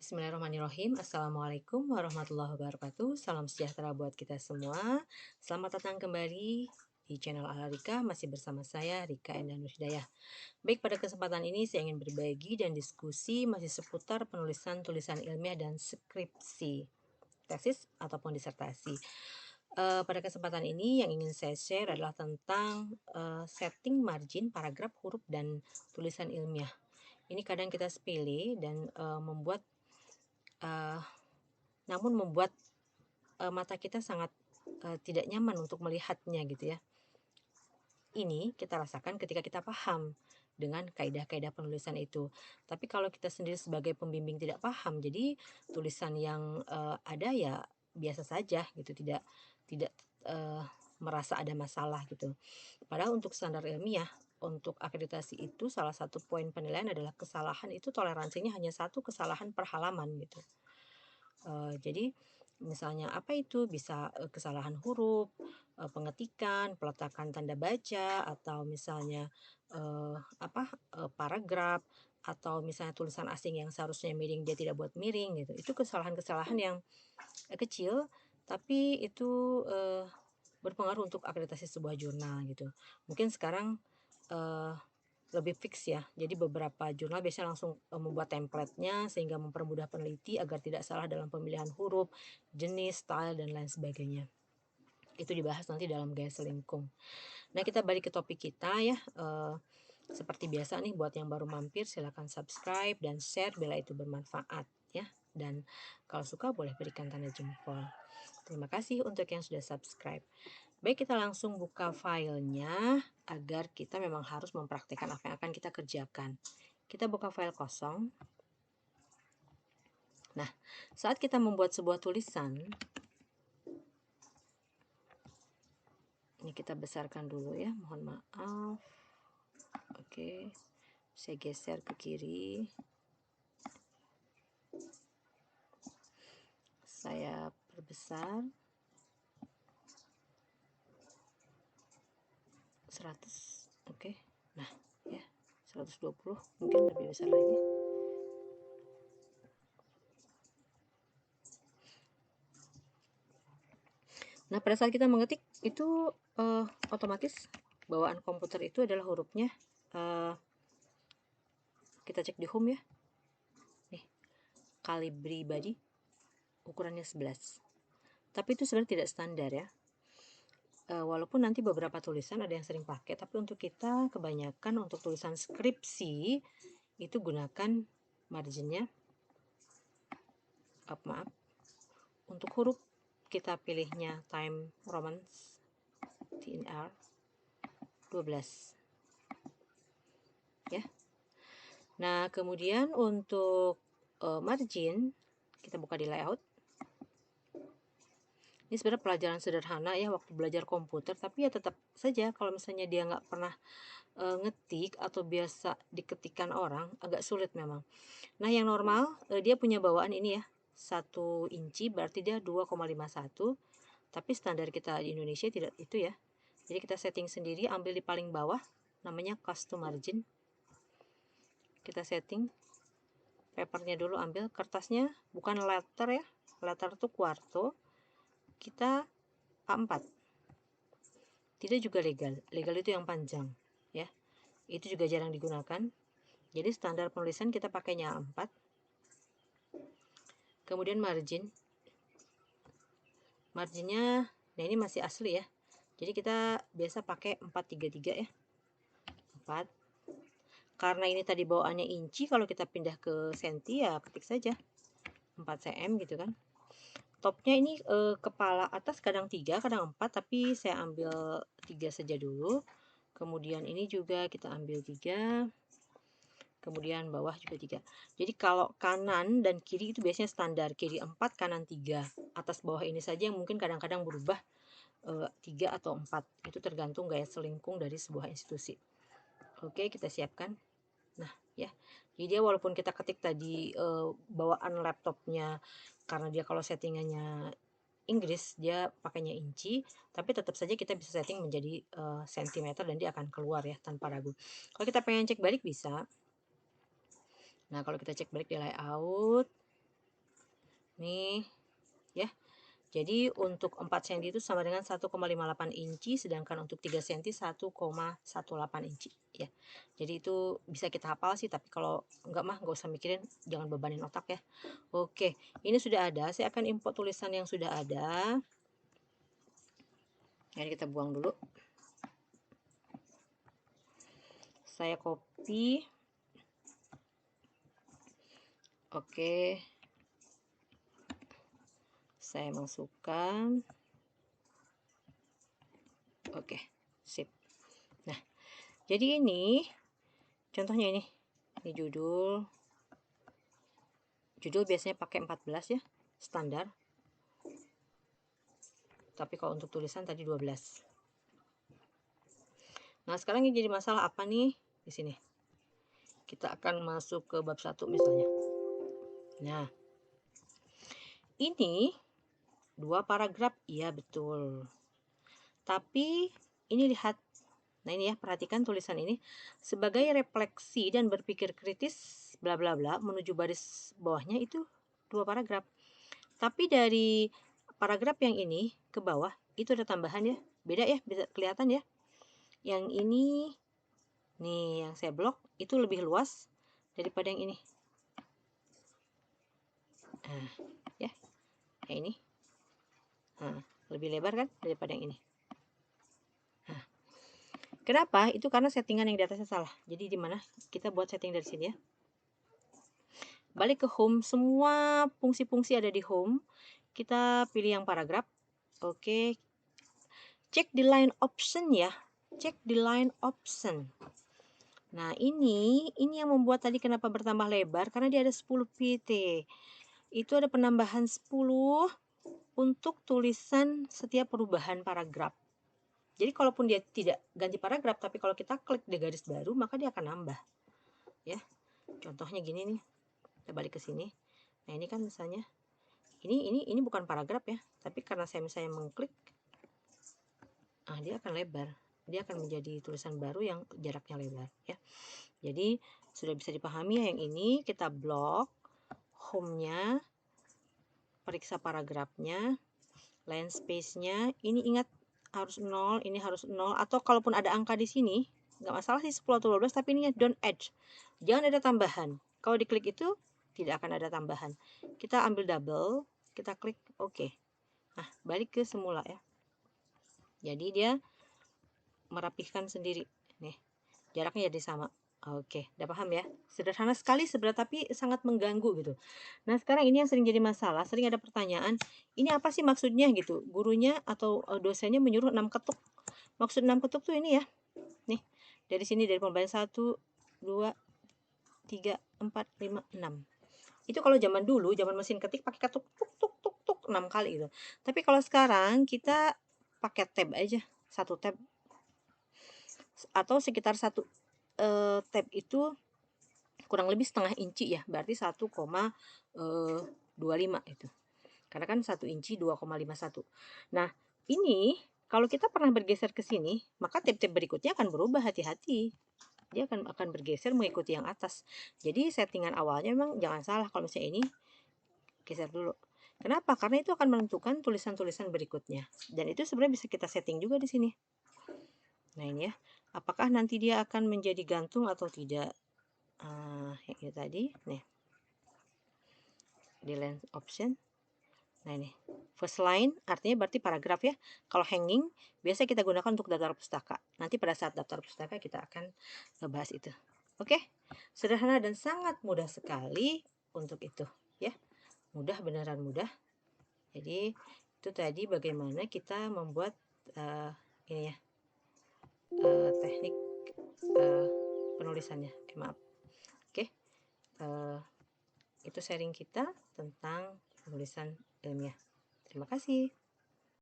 Bismillahirrahmanirrahim. Assalamualaikum warahmatullahi wabarakatuh. Salam sejahtera buat kita semua. Selamat datang kembali di channel Ala Rika. Masih bersama saya Rika Endah Nur Hidayah. Baik, pada kesempatan ini saya ingin berbagi dan diskusi masih seputar penulisan tulisan ilmiah dan skripsi, tesis ataupun disertasi. Pada kesempatan ini yang ingin saya share adalah tentang setting margin paragraf, huruf, dan tulisan ilmiah. Ini kadang kita sepele dan membuat mata kita sangat tidak nyaman untuk melihatnya gitu ya. Ini kita rasakan ketika kita paham dengan kaidah-kaidah penulisan itu. Tapi kalau kita sendiri sebagai pembimbing tidak paham, jadi tulisan yang ada ya biasa saja gitu, tidak tidak merasa ada masalah gitu. Padahal untuk standar ilmiah, untuk akreditasi itu salah satu poin penilaian adalah kesalahan itu toleransinya hanya satu kesalahan per halaman gitu. Jadi misalnya apa itu, bisa kesalahan huruf, pengetikan, peletakan tanda baca, atau misalnya paragraf, atau misalnya tulisan asing yang seharusnya miring dia tidak buat miring gitu. Itu kesalahan-kesalahan yang kecil, tapi itu berpengaruh untuk akreditasi sebuah jurnal gitu. Mungkin sekarang eh, lebih fix ya. Jadi beberapa jurnal biasanya langsung membuat template-nya sehingga mempermudah peneliti agar tidak salah dalam pemilihan huruf, jenis, style, dan lain sebagainya. Itu dibahas nanti dalam gaya selingkung. Nah, kita balik ke topik kita ya. Seperti biasa nih, buat yang baru mampir silahkan subscribe dan share bila itu bermanfaat ya. Dan kalau suka boleh berikan tanda jempol. Terima kasih untuk yang sudah subscribe. Baik, kita langsung buka filenya agar kita memang harus mempraktikkan apa yang akan kita kerjakan. Kita buka file kosong. Nah, saat kita membuat sebuah tulisan, ini kita besarkan dulu ya, mohon maaf. Oke, saya geser ke kiri. Saya perbesar 100. Oke. Nah, ya, 120 mungkin lebih besar lagi. Nah, pada saat kita mengetik itu otomatis bawaan komputer itu adalah hurufnya. Kita cek di home ya. Nih, Calibri Body ukurannya 11. Tapi itu sebenarnya tidak standar ya. Walaupun nanti beberapa tulisan ada yang sering pakai, tapi untuk kita kebanyakan untuk tulisan skripsi itu gunakan marginnya maaf. Untuk huruf kita pilihnya Time Roman TNR 12 ya. Nah, kemudian untuk margin kita buka di layout. Ini sebenarnya pelajaran sederhana ya waktu belajar komputer, tapi ya tetap saja kalau misalnya dia nggak pernah ngetik atau biasa diketikkan orang, agak sulit memang. Nah, yang normal dia punya bawaan ini ya, 1 inci berarti dia 2,51, tapi standar kita di Indonesia tidak itu ya. Jadi kita setting sendiri, ambil di paling bawah, namanya custom margin. Kita setting, papernya dulu ambil, kertasnya bukan letter ya, letter itu quarto, kita A4. Tidak juga legal, legal itu yang panjang ya, itu juga jarang digunakan. Jadi standar penulisan kita pakainya A4. Kemudian marginnya, nah ini masih asli ya, jadi kita biasa pakai 433 ya, 4. Karena ini tadi bawaannya inci, kalau kita pindah ke senti ya ketik saja 4 cm gitu kan. Topnya ini kepala atas kadang 3 kadang 4, tapi saya ambil 3 saja dulu. Kemudian ini juga kita ambil 3, kemudian bawah juga 3. Jadi kalau kanan dan kiri itu biasanya standar, kiri 4 kanan 3. Atas bawah ini saja yang mungkin kadang-kadang berubah 3 atau 4. Itu tergantung gaya selingkung dari sebuah institusi. Oke, kita siapkan. Nah ya, jadi dia walaupun kita ketik tadi bawaan laptopnya, karena dia kalau settingannya Inggris dia pakainya inci, tapi tetap saja kita bisa setting menjadi sentimeter dan dia akan keluar ya tanpa ragu. Kalau kita pengen cek balik bisa. Nah, kalau kita cek balik di layout, Nih, ya. Jadi untuk 4 cm itu sama dengan 1,58 inci, sedangkan untuk 3 cm 1,18 inci ya. Jadi itu bisa kita hafal sih, tapi kalau enggak mah nggak usah mikirin, jangan bebanin otak ya. Oke, ini sudah ada, saya akan import tulisan yang sudah ada. Ini kita buang dulu. Saya copy. Oke. Saya masukkan. Oke, sip. Nah, jadi ini contohnya ini judul biasanya pakai 14 ya, standar. Tapi kalau untuk tulisan tadi 12. Nah, sekarang yang jadi masalah apa nih di sini? Kita akan masuk ke bab 1 misalnya. Nah, ini 2 paragraf, iya betul. Tapi ini lihat. Nah, ini ya, perhatikan tulisan ini. Sebagai refleksi dan berpikir kritis bla bla bla menuju baris bawahnya itu 2 paragraf. Tapi dari paragraf yang ini ke bawah itu ada tambahan ya. Beda ya, bisa kelihatan ya. Yang ini nih yang saya blok itu lebih luas daripada yang ini. Nah, ya. Yang ini. Nah, lebih lebar kan daripada yang ini. Nah, kenapa? Itu karena settingan yang di atasnya salah. Jadi di mana? Kita buat setting dari sini ya. Balik ke home, semua fungsi-fungsi ada di home. Kita pilih yang paragraf. Oke. Cek di line option ya. Cek di line option. Nah, ini yang membuat tadi kenapa bertambah lebar karena dia ada 10 pt. Itu ada penambahan 10 untuk tulisan setiap perubahan paragraf. Jadi kalaupun dia tidak ganti paragraf, tapi kalau kita klik di garis baru, maka dia akan nambah. Ya. Contohnya gini nih. Kita balik ke sini. Nah, ini kan misalnya ini bukan paragraf ya, tapi karena saya misalnya mengklik, dia akan lebar. Dia akan menjadi tulisan baru yang jaraknya lebar ya. Jadi sudah bisa dipahami ya, yang ini kita blok home-nya, periksa paragrafnya, line space-nya. Ini ingat harus 0, ini harus 0, atau kalaupun ada angka di sini nggak masalah sih 10 atau 12, tapi ini don't add. Jangan ada tambahan. Kalau diklik itu tidak akan ada tambahan. Kita ambil double, kita klik oke. Nah, balik ke semula ya. Jadi dia merapihkan sendiri. Nih, jaraknya jadi sama. Oke, udah paham ya? Sederhana sekali sebenarnya, tapi sangat mengganggu gitu. Nah, sekarang ini yang sering jadi masalah, sering ada pertanyaan, ini apa sih maksudnya gitu? Gurunya atau dosennya menyuruh 6 ketuk. Maksud 6 ketuk tuh ini ya. Nih, dari sini dari pembayaran 1, 2, 3, 4, 5, 6. Itu kalau zaman dulu, zaman mesin ketik pakai ketuk tuk tuk tuk tuk 6 kali gitu. Tapi kalau sekarang kita pakai tab aja, satu tab atau sekitar satu tab itu kurang lebih setengah inci ya, berarti 1,25 itu. Karena kan 1 inci 2,51. Nah, ini kalau kita pernah bergeser ke sini, maka tab-tab berikutnya akan berubah, hati-hati. Dia akan bergeser mengikuti yang atas. Jadi settingan awalnya memang jangan salah kalau misalnya ini geser dulu. Kenapa? Karena itu akan menentukan tulisan-tulisan berikutnya. Dan itu sebenarnya bisa kita setting juga di sini. Nah, ini ya. Apakah nanti dia akan menjadi gantung atau tidak? Yang ini tadi, nih. Di line option. Nah, ini. First line artinya berarti paragraf ya. Kalau hanging biasa kita gunakan untuk daftar pustaka. Nanti pada saat daftar pustaka kita akan ngebahas itu. Oke? Sederhana dan sangat mudah sekali untuk itu, ya. Mudah, beneran mudah. Jadi itu tadi bagaimana kita membuat ini ya, teknik penulisannya. Maaf. Oke, itu sharing kita tentang penulisan ilmiah. Terima kasih.